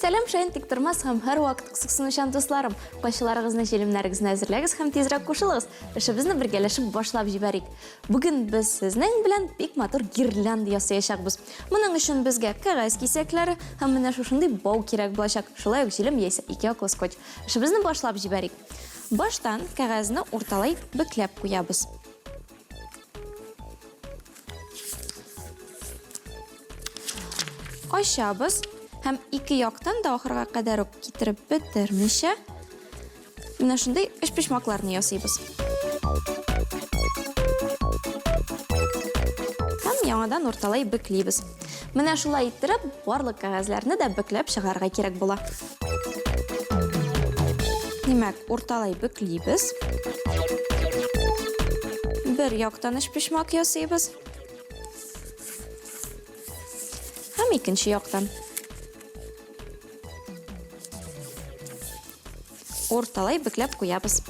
Сәлем шайын тиктірмас һәм һәр вақыт қысықсынышан достарым. Қайшыларығызны желімләрігізні әзірләгіз һәм тезірек қошылығыз. Ішімізні біргелешіп башлап жібәрик. Бүгін біз сізнің білән бик матур гирлянда ясаячакбыз. Мұның үшін бізге қағаз кисәкләре һәм менә шушындай бау кирәк булачак. Шулай ук җилем яисә ике аклы скотч. Ішімізні башлап жібәрик. Баштан қағазны урталай бөкләп куябыз. Ачабыз һәм ике яктан да ахырга кадәр үк китереп бетермичә менә шундый эш почмакларны ясыйбыз. Һәм яңадан урталай бөклибез. Менә шулай иттереп барлык кагазларны да бөкләп чыгарга кирәк була. Димәк, урталай бөклибез. Бер яктан эш почмак ясыйбыз. Һәм икенче яктан. Урталай бөкләп куябыз.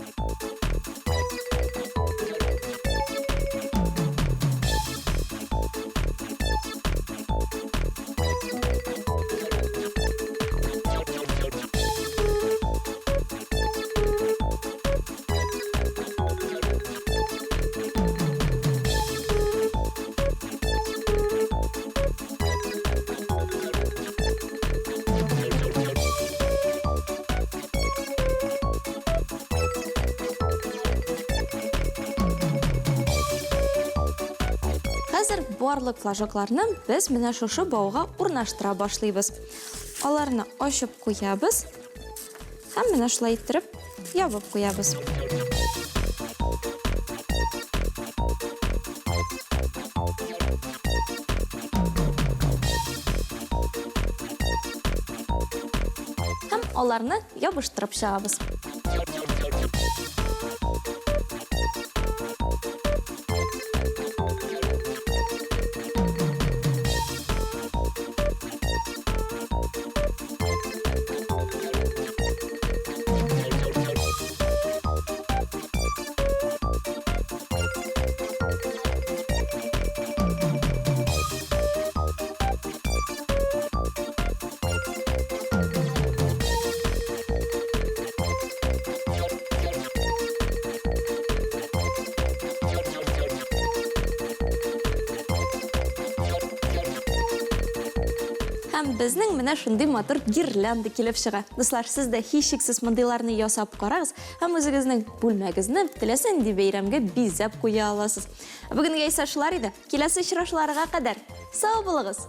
Хәзер барлык флажокларны без менә шушы бауга урнаштыра башлыйбыз. Аларны ачып куябыз һәм менә шулай иттереп ябып куябыз. Һәм аларны ябыштырып чыгабыз. Һәм безнең менә шундый матур гирлянда килеп чыга. Дуслар, сез дә һичшиксез мондыйларны ясап карагыз һәм үзегезнең бүлмәгезне теләсәң ди бәйрәмгә бизәп куя аласыз. Бүгенгә исә шулар иде. Киләсе очрашуларга кадәр сау булыгыз.